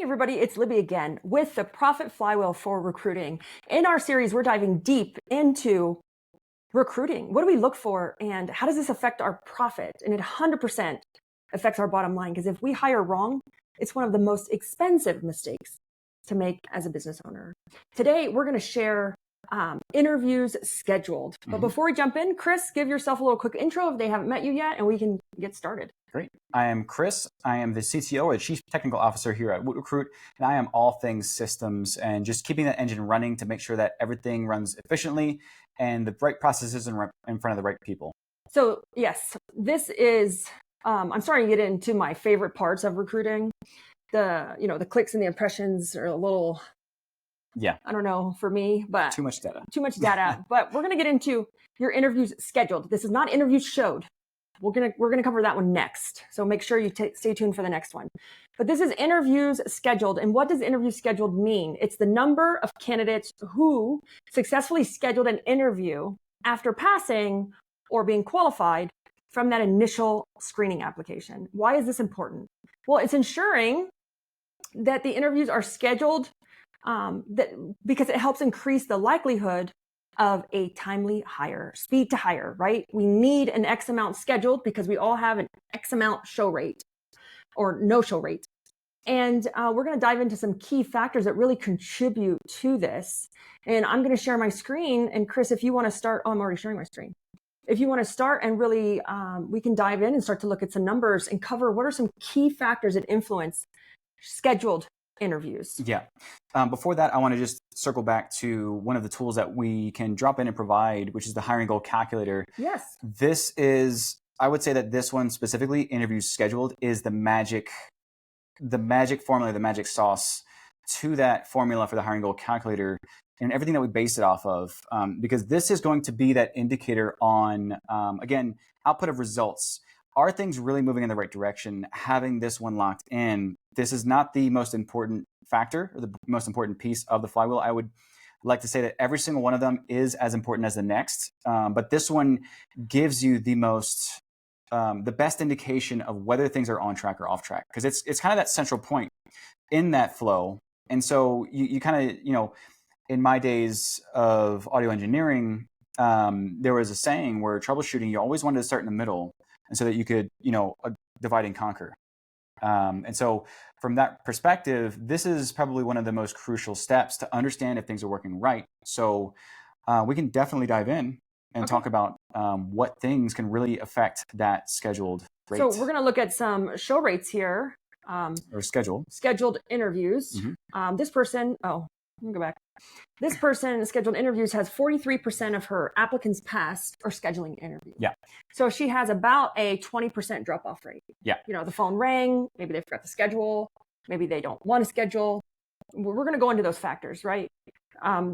Hey everybody, it's Libby again with the Profit Flywheel for recruiting. In our series, we're diving deep into recruiting. What do we look for and how does this affect our profit? And it 100% affects our bottom line because if we hire wrong, it's one of the most expensive mistakes to make as a business owner. Today, we're going to share interviews scheduled. But before we jump in, Chris, give yourself a little quick intro if they haven't met you yet and we can get started. Great. I am Chris. I am the CTO or Chief Technical Officer here at WootRecruit, and I am all things systems and just keeping that engine running to make sure that everything runs efficiently and the right processes are in front of the right people. So yes, this is, I'm starting to get into my favorite parts of recruiting. The clicks and the impressions are a little, I don't know for me, but too much data. But we're going to get into your interviews scheduled. This is not interviews showed. We're gonna cover that one next. So make sure you stay tuned for the next one. But this is interviews scheduled. And what does interview scheduled mean? It's the number of candidates who successfully scheduled an interview after passing or being qualified from that initial screening application. Why is this important? Well, it's ensuring that the interviews are scheduled because it helps increase the likelihood of a timely hire, speed to hire, right? We need an X amount scheduled because we all have an X amount show rate or no show rate. And we're going to dive into some key factors that really contribute to this. And I'm going to share my screen. And Chris, if you want to start, I'm already sharing my screen. If you want to start and really, we can dive in and start to look at some numbers and cover what are some key factors that influence scheduled interviews. Yeah. Before that, I want to just circle back to one of the tools that we can drop in and provide, which is the hiring goal calculator. Yes. This is, I would say that this one specifically, interviews scheduled, is the magic formula, the magic sauce to that formula for the hiring goal calculator and everything that we base it off of. Because this is going to be that indicator on, again, output of results. Are things really moving in the right direction? Having this one locked in, this is not the most important factor or the most important piece of the flywheel. I would like to say that every single one of them is as important as the next. But this one gives you the best indication of whether things are on track or off track. Because it's kind of that central point in that flow. And so you kind of, in my days of audio engineering, there was a saying where troubleshooting, you always wanted to start in the middle. And so that you could, divide and conquer. And so from that perspective, this is probably one of the most crucial steps to understand if things are working right. So we can definitely dive in and talk about what things can really affect that scheduled rate. So we're going to look at some show rates here. Or scheduled interviews. This person, let me go back. This person scheduled interviews has 43% of her applicants passed or scheduling interviews. Yeah. So she has about a 20% drop-off rate. Yeah. The phone rang, maybe they forgot to schedule, maybe they don't want to schedule. We're going to go into those factors, right?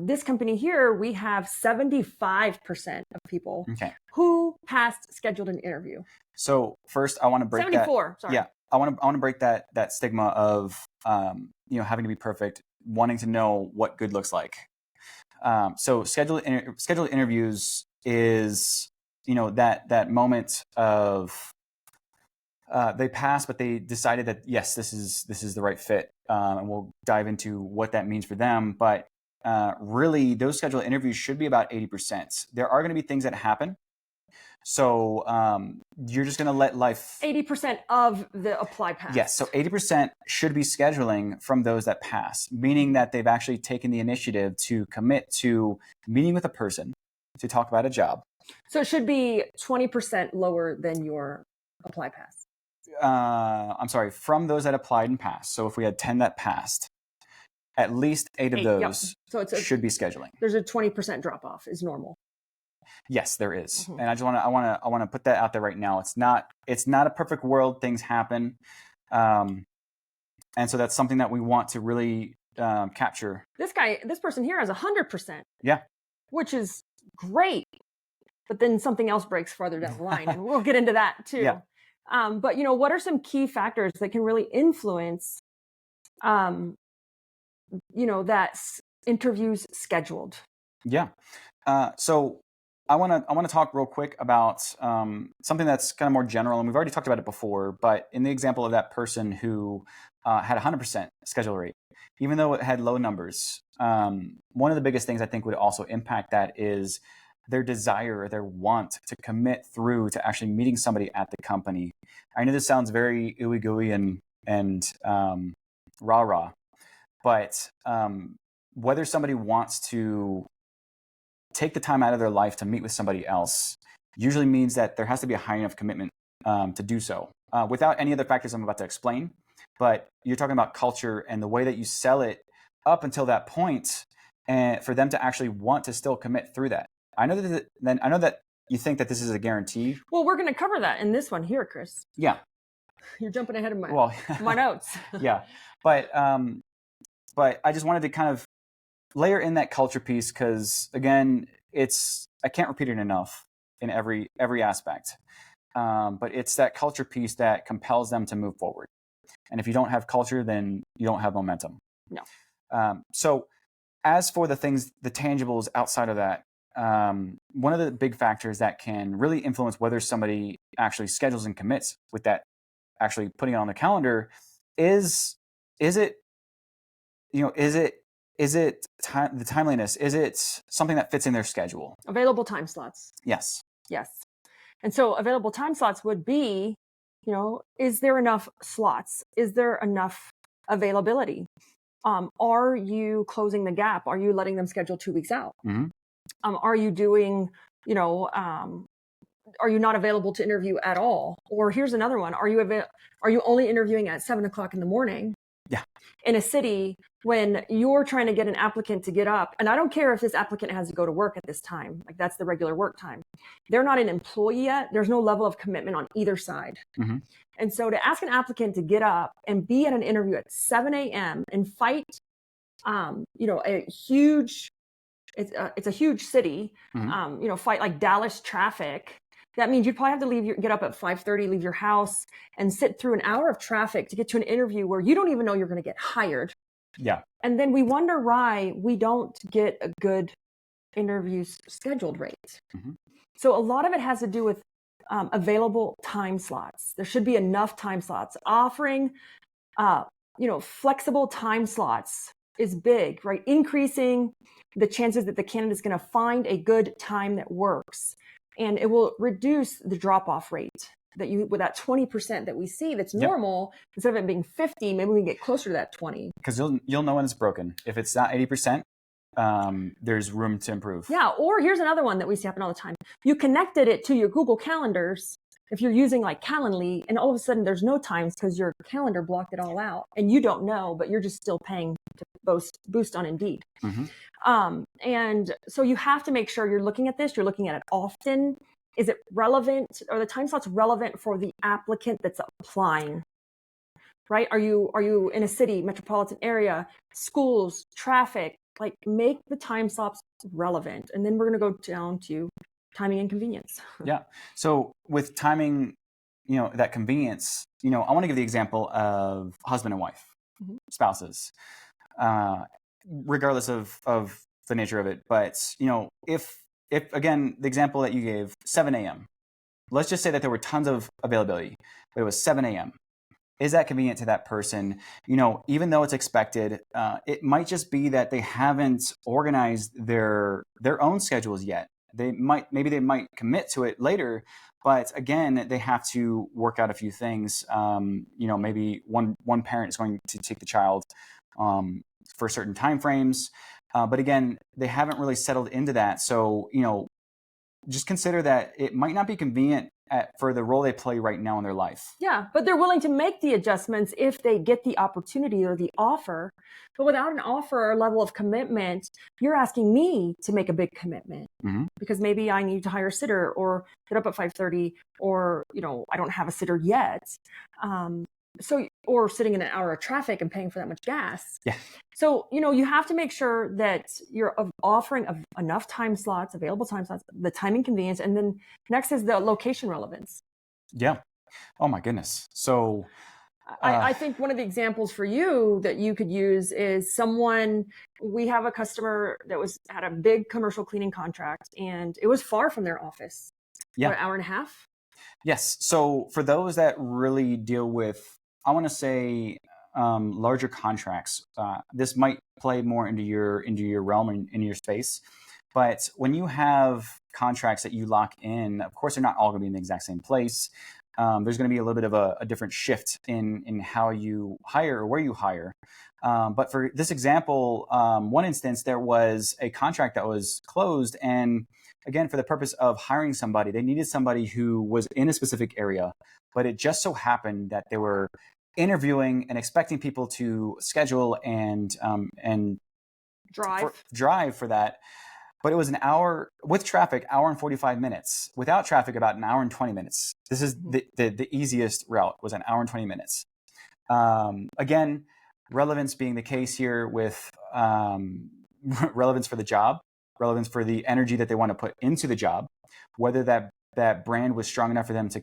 This company here, we have 75% of people who passed scheduled an interview. So first I want to break 74, sorry. Yeah. I want to break that stigma of, having to be perfect, wanting to know what good looks like. So scheduled interviews is, that moment of they passed, but they decided that yes, this is the right fit, and we'll dive into what that means for them. But really, those scheduled interviews should be about 80%. There are going to be things that happen. So you're just going to let life... 80% of the apply pass. Yes, so 80% should be scheduling from those that pass, meaning that they've actually taken the initiative to commit to meeting with a person to talk about a job. So it should be 20% lower than your apply pass. I'm sorry, from those that applied and passed. So if we had 10 that passed, at least 8 of those should be scheduling. There's a 20% drop off is normal. Yes, there is. And I want to put that out there right now. It's not a perfect world. Things happen. And so that's something that we want to really capture. This person here has 100%. Yeah. Which is great. But then something else breaks farther down the line and we'll get into that too. Yeah. But what are some key factors that can really influence, that interviews scheduled? Yeah. So I want to talk real quick about something that's kind of more general, and we've already talked about it before. But in the example of that person who had 100% schedule rate, even though it had low numbers, one of the biggest things I think would also impact that is their desire, their want to commit through to actually meeting somebody at the company. I know this sounds very ooey gooey and rah rah, but whether somebody wants to take the time out of their life to meet with somebody else usually means that there has to be a high enough commitment to do so without any other factors I'm about to explain. But you're talking about culture and the way that you sell it up until that point, and for them to actually want to still commit through that. I know that you think that this is a guarantee. Well, we're going to cover that in this one here, Chris. Yeah. You're jumping ahead of Well, my notes. Yeah. But I just wanted to kind of layer in that culture piece because, again, I can't repeat it enough in every aspect. But it's that culture piece that compels them to move forward. And if you don't have culture, then you don't have momentum. No. So as for the things, the tangibles outside of that, one of the big factors that can really influence whether somebody actually schedules and commits with that, actually putting it on the calendar, is it the timeliness? Is it something that fits in their schedule? Available time slots. Yes. And so available time slots would be, is there enough slots? Is there enough availability? Are you closing the gap? Are you letting them schedule 2 weeks out? Mm-hmm. Are you doing, are you not available to interview at all? Or here's another one. Are you only interviewing at 7:00 in the morning? Yeah. In a city when you're trying to get an applicant to get up, and I don't care if this applicant has to go to work at this time, like that's the regular work time. They're not an employee yet. There's no level of commitment on either side. Mm-hmm. And so to ask an applicant to get up and be at an interview at 7 a.m. and fight, it's a huge city, Mm-hmm. Fight like Dallas traffic. That means you'd probably have to get up at 5:30, leave your house, and sit through an hour of traffic to get to an interview where you don't even know you're going to get hired. Yeah. And then we wonder why we don't get a good interviews scheduled rate. Mm-hmm. So a lot of it has to do with available time slots. There should be enough time slots. Offering, flexible time slots is big, right? Increasing the chances that the candidate is going to find a good time that works. And it will reduce the drop-off rate with that 20% that we see that's normal. Yep. Instead of it being 50, maybe we can get closer to that 20. Because you'll know when it's broken. If it's not 80%, there's room to improve. Yeah, or here's another one that we see happen all the time. You connected it to your Google Calendars. If you're using like Calendly, and all of a sudden there's no times because your calendar blocked it all out, and you don't know, but you're just still paying to boost on Indeed. Mm-hmm. And so you have to make sure you're looking at this. You're looking at it often. Is it relevant? Are the time slots relevant for the applicant that's applying? Right? Are you in a city, metropolitan area, schools, traffic? Like, make the time slots relevant, and then we're going to go down to timing and convenience. Yeah. So with timing, that convenience, I want to give the example of husband and wife, mm-hmm. spouses, regardless of the nature of it. But, if again, the example that you gave, 7 a.m., let's just say that there were tons of availability, but it was 7 a.m. Is that convenient to that person? Even though it's expected, it might just be that they haven't organized their own schedules yet. Maybe they might commit to it later, but again, they have to work out a few things. Maybe one parent is going to take the child for certain time frames, but again, they haven't really settled into that. So just consider that it might not be convenient for the role they play right now in their life. Yeah, but they're willing to make the adjustments if they get the opportunity or the offer. But without an offer or level of commitment, you're asking me to make a big commitment, mm-hmm. because maybe I need to hire a sitter or get up at 5:30, or I don't have a sitter yet. Or sitting in an hour of traffic and paying for that much gas. Yeah. So, you have to make sure that you're offering enough time slots, available time slots, the timing convenience, and then next is the location relevance. Yeah. Oh my goodness. So I think one of the examples for you that you could use is we have a customer that had a big commercial cleaning contract, and it was far from their office. Yeah. What, an hour and a half? Yes. So for those that really deal with, I want to say, larger contracts, this might play more into your realm and into your space. But when you have contracts that you lock in, of course, they're not all going to be in the exact same place. There's going to be a little bit of a different shift in how you hire or where you hire. But for this example, one instance, there was a contract that was closed, and again, for the purpose of hiring somebody, they needed somebody who was in a specific area, but it just so happened that they were interviewing and expecting people to schedule and drive for that. But it was an hour with traffic, hour and 45 minutes. Without traffic, about an hour and 20 minutes. This is the easiest route, was an hour and 20 minutes. Again, relevance being the case here with relevance for the job, relevance for the energy that they want to put into the job, whether that brand was strong enough for them to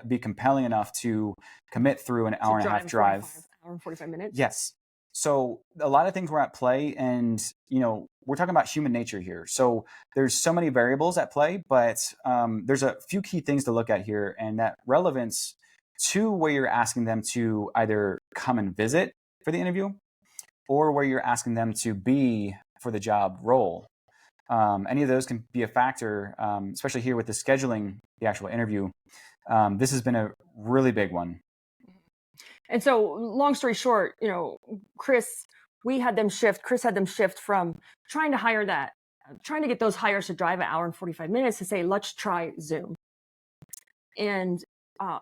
be compelling enough to commit through an hour and a half drive. Hour and 45 minutes. Yes. So a lot of things were at play, and we're talking about human nature here. So there's so many variables at play, but there's a few key things to look at here, and that relevance to where you're asking them to either come and visit for the interview, or where you're asking them to be for the job role. Any of those can be a factor, especially here with the scheduling the actual interview. This has been a really big one. And so, long story short, Chris had them shift from trying to get those hires to drive an hour and 45 minutes to say, let's try Zoom. And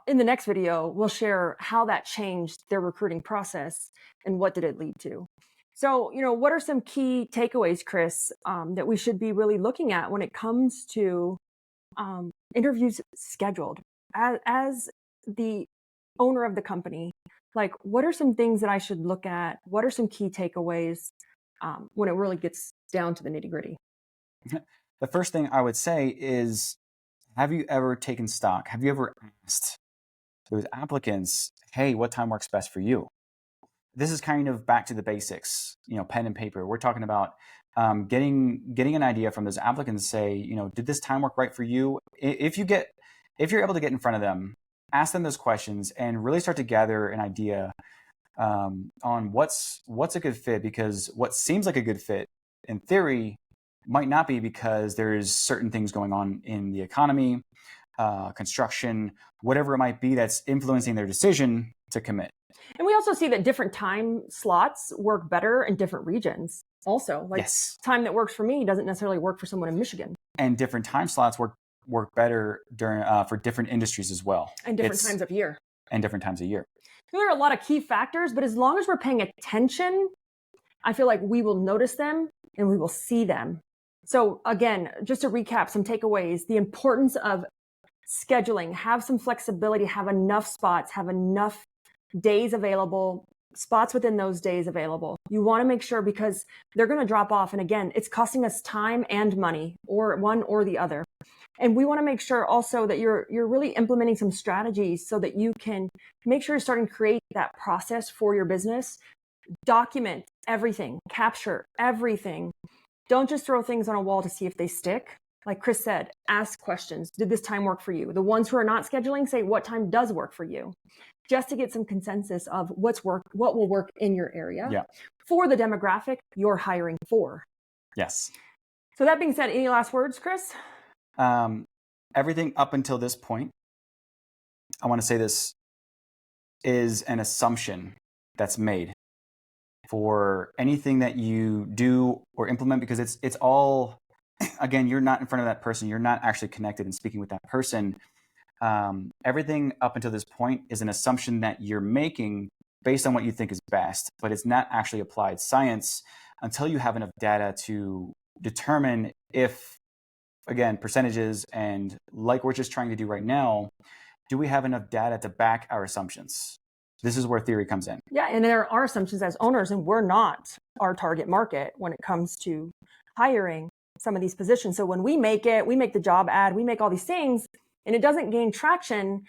in the next video, we'll share how that changed their recruiting process and what did it lead to. So, what are some key takeaways, Chris, that we should be really looking at when it comes to interviews scheduled? As the owner of the company, like, what are some things that I should look at? What are some key takeaways when it really gets down to the nitty gritty? The first thing I would say is, have you ever taken stock? Have you ever asked those applicants, hey, what time works best for you? This is kind of back to the basics, pen and paper. We're talking about getting an idea from those applicants, say, did this time work right for you? If you're able to get in front of them, ask them those questions and really start to gather an idea on what's a good fit, because what seems like a good fit in theory might not be, because there's certain things going on in the economy, construction, whatever it might be that's influencing their decision to commit. And we also see that different time slots work better in different regions. Also, yes. Time that works for me doesn't necessarily work for someone in Michigan. And different time slots work better during for different industries as well. And different times of year. And different times of year. So there are a lot of key factors, but as long as we're paying attention, I feel like we will notice them and we will see them. So again, just to recap some takeaways, the importance of scheduling, have some flexibility, have enough spots, have enough days available, spots within those days available. You want to make sure, because they're going to drop off. And again, it's costing us time and money, or one or the other. And we want to make sure also that you're really implementing some strategies so that you can make sure you're starting to create that process for your business. Document everything, capture everything. Don't just throw things on a wall to see if they stick. Like Chris said, ask questions. Did this time work for you? The ones who are not scheduling, say what time does work for you, just to get some consensus of what will work in your area for the demographic you're hiring for. Yes. So that being said, any last words, Chris? Everything up until this point, I want to say this is an assumption that's made for anything that you do or implement, because it's all, again, you're not in front of that person. You're not actually connected and speaking with that person. Everything up until this point is an assumption that you're making based on what you think is best, but it's not actually applied science until you have enough data to determine if, again, percentages, and like we're just trying to do right now, do we have enough data to back our assumptions? This is where theory comes in. Yeah, and there are assumptions as owners, and we're not our target market when it comes to hiring some of these positions. So when we make the job ad, we make all these things, and it doesn't gain traction,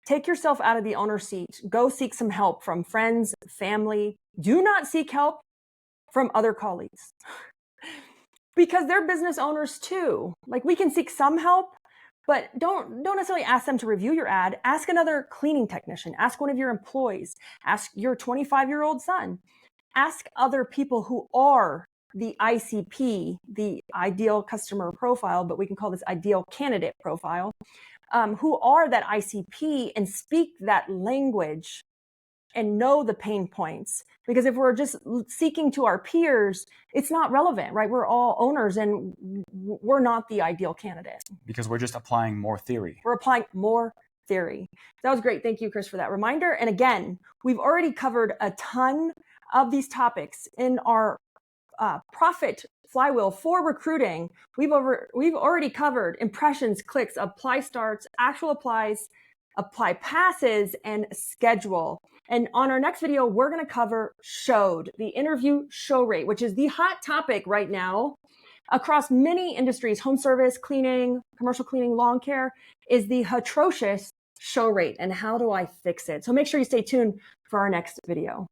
Take yourself out of the owner seat. Go seek some help from friends, family. Do not seek help from other colleagues because they're business owners too. Like, we can seek some help, but don't necessarily ask them to review your ad. Ask another cleaning technician. Ask one of your employees. Ask your 25-year-old son. Ask other people who are the ICP, the ideal customer profile, but we can call this ideal candidate profile, who are that ICP and speak that language and know the pain points. Because if we're just seeking to our peers, it's not relevant, right? We're all owners and we're not the ideal candidate. Because we're just applying more theory. We're applying more theory. That was great. Thank you, Chris, for that reminder. And again, we've already covered a ton of these topics in our Profit Flywheel for recruiting. We've already covered impressions, clicks, apply starts, actual applies, apply passes, and schedule. And on our next video, we're going to cover showed, the interview show rate, which is the hot topic right now across many industries. Home service, cleaning, commercial cleaning, lawn care is the atrocious show rate. And how do I fix it? So make sure you stay tuned for our next video.